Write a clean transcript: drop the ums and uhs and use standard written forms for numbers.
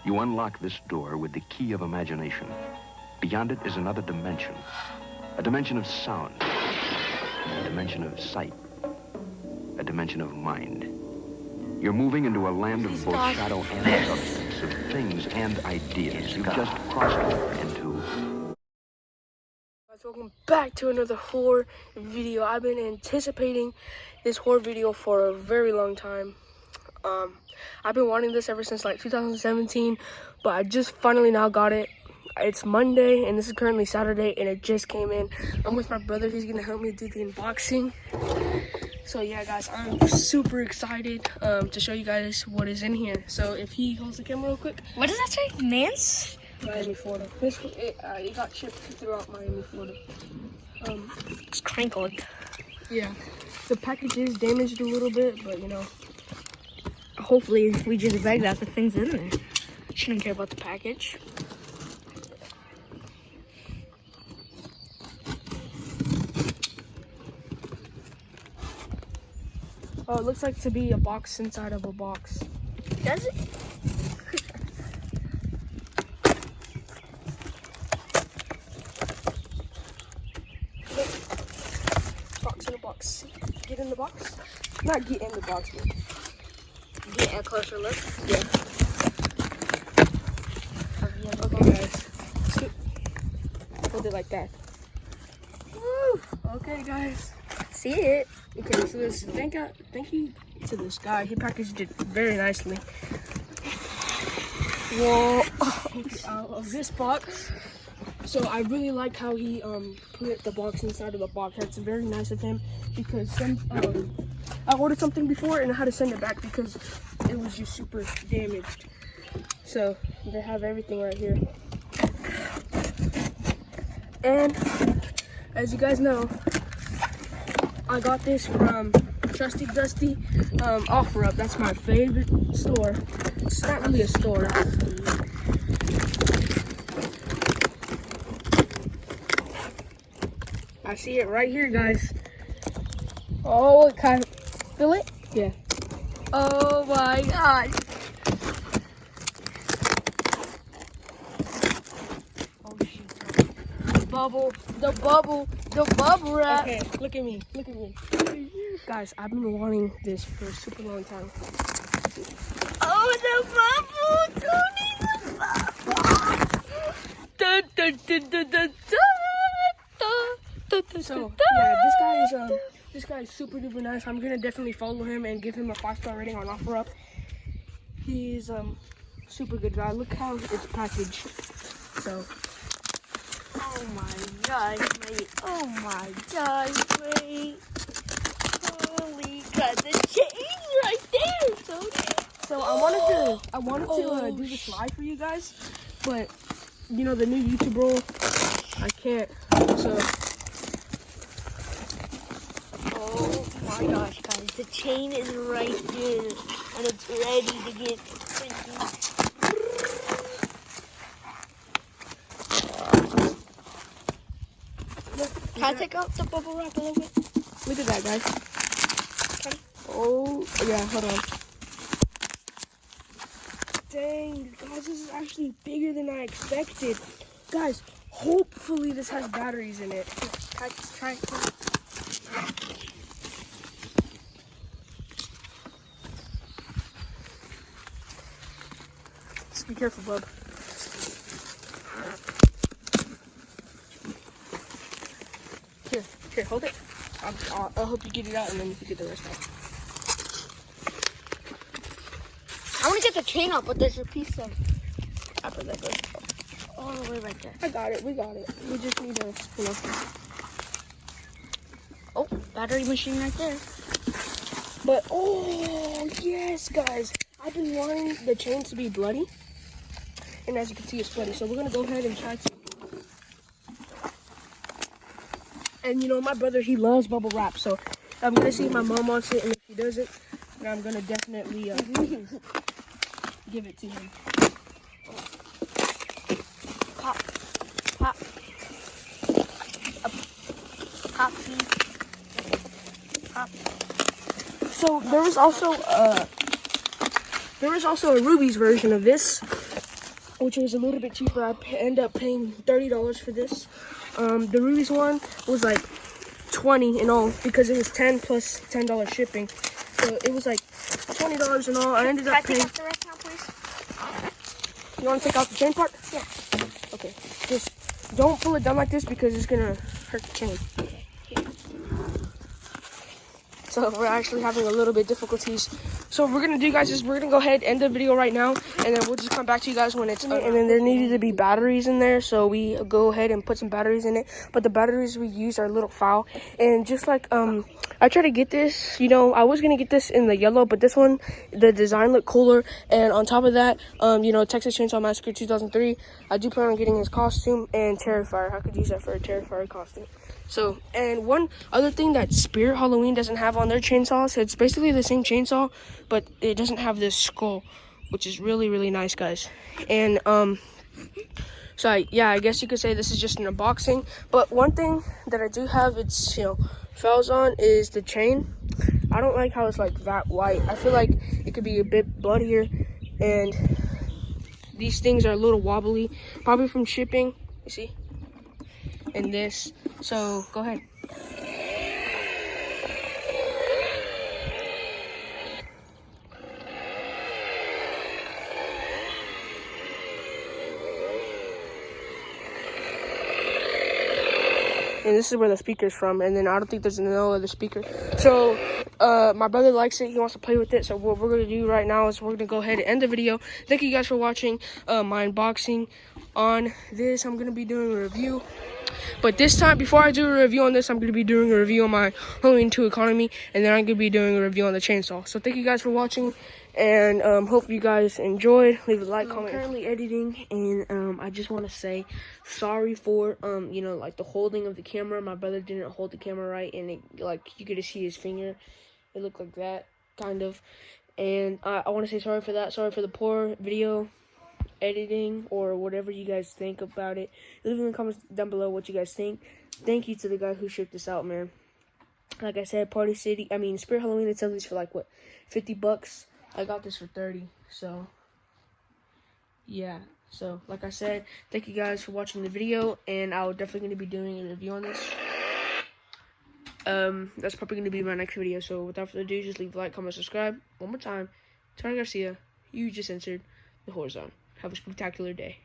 You unlock this door with the key of imagination. Beyond it is another dimension. A dimension of sound. A dimension of sight. A dimension of mind. You're moving into a land of both shadow and substance, of things and ideas. You've just crossed over into... Guys, welcome back to another horror video. I've been anticipating this horror video for a very long time. I've been wanting this ever since like 2017, but I just finally now got it. It's Monday and this is currently Saturday and it just came in. I'm with my brother. He's gonna help me do the unboxing. So yeah guys, I'm super excited to show you guys what is in here. So if he holds the camera real quick. What does that say? Mans? Miami, Florida. It got shipped throughout Miami, Florida. It's crinkled. Yeah, the package is damaged a little bit, but you know. Hopefully we just bagged out the things in there. Shouldn't care about the package. Oh, it looks like to be a box inside of a box. Does it? Box in a box. Get in the box. Not get in the box, but Get a closer look. yeah. Okay, guys. Scoop. Hold it like that. Woo! Okay, guys. See it? Okay, so this thank you to this guy. He packaged it very nicely. Whoa! Out of this box. So I really like how he put the box inside of the box. That's very nice of him because I ordered something before and I had to send it back because it was just super damaged. So they have everything right here. And as you guys know, I got this from Trusty Dusty OfferUp. That's my favorite store. It's not really a store. I see it right here, guys. Oh, it kind of feel it? Yeah. Oh my god. Oh shit. The bubble wrap. Okay, look at me. Look at me. Guys, I've been wanting this for a super long time. Oh, the bubble! Tony, the bubble! Dun, dun, dun, dun, dun, dun. So yeah, this guy is super duper nice. I'm gonna definitely follow him and give him a 5-star rating on OfferUp. He's super good guy. Look how it's packaged. So Oh my gosh, mate. Oh my gosh, mate. Holy god, the chain right there, Tony. so I wanted to do this live for you guys, but you know the new YouTube rule, I can't. So Oh my gosh, guys. The chain is right there. And it's ready to get freaking. Can I take out the bubble wrap a little bit? look at that, guys. Okay. Oh yeah, hold on. Dang, guys, this is actually bigger than I expected. Guys, hopefully this has batteries in it. Try it. Just be careful, bub. Here, hold it. I'll help you get it out and then you can get the rest out. I want to get the chain out, but there's a piece of copper that goes all the way right there. I got it, we got it. We just need to, you know. Oh, battery machine right there. But, oh, yes, guys. I've been wanting the chain to be bloody. And as you can see, it's bloody. So we're going to go ahead and try to. And, you know, my brother, he loves bubble wrap. So I'm going to see if my mom wants it. And if she doesn't, then I'm going to definitely give it to him. Pop. Pop. Pop. Pop. So there was also a Ruby's version of this. which was a little bit cheaper. I ended up paying $30 for this. The Ruby's one was like $20 in all because it was 10 plus $10 shipping. So it was like $20 in all. I ended up paying. Can I take off the rest now, please? You want to take out the chain part? Yeah. Okay. Just don't pull it down like this because it's gonna hurt the chain. So we're actually having a little bit difficulties. So what we're gonna do, guys, is we're gonna go ahead and end the video right now, and then we'll just come back to you guys when it's done. And then there needed to be batteries in there, so we go ahead and put some batteries in it. But the batteries we use are a little foul. And just like I try to get this, you know, I was gonna get this in the yellow, but this one, the design looked cooler. And on top of that, you know, Texas Chainsaw Massacre 2003, I do plan on getting his costume and Terrifier. I could use that for a Terrifier costume. So, and one other thing that Spirit Halloween doesn't have on their chainsaws, it's basically the same chainsaw, but it doesn't have this skull, which is really, really nice, guys. And, so yeah, I guess you could say this is just an unboxing. But one thing that I do have, it's, you know, fouls on is the chain. I don't like how it's like that white. I feel like it could be a bit bloodier, and these things are a little wobbly, probably from shipping, you see? And this, so go ahead. And this is where the speaker's from, and then I don't think there's no other speaker. So my brother likes it, he wants to play with it. So what we're gonna do right now is we're gonna go ahead and end the video. Thank you guys for watching my unboxing on this. I'm gonna be doing a review, but this time, before I do a review on this, I'm going to be doing a review on my Halloween 2 Economy, and then I'm going to be doing a review on the chainsaw. So thank you guys for watching, and hope you guys enjoyed. Leave a like, comment. I'm currently editing, and I just want to say sorry for, you know, like the holding of the camera. My brother didn't hold the camera right, and it, like, you could see his finger. It looked like that, kind of. And I want to say sorry for that. Sorry for the poor video editing or whatever you guys think about it. Leave in the comments down below what you guys think. Thank you to the guy who shipped this out, man. Like I said, Spirit Halloween, it sells these for like what, $50. I got this for 30. So yeah, so like I said, thank you guys for watching the video, and I'm definitely going to be doing a review on this. That's probably going to be my next video. So without further ado, just leave a like, comment, subscribe. One more time, Tony Garcia, you just entered the horror zone. Have a spectacular day.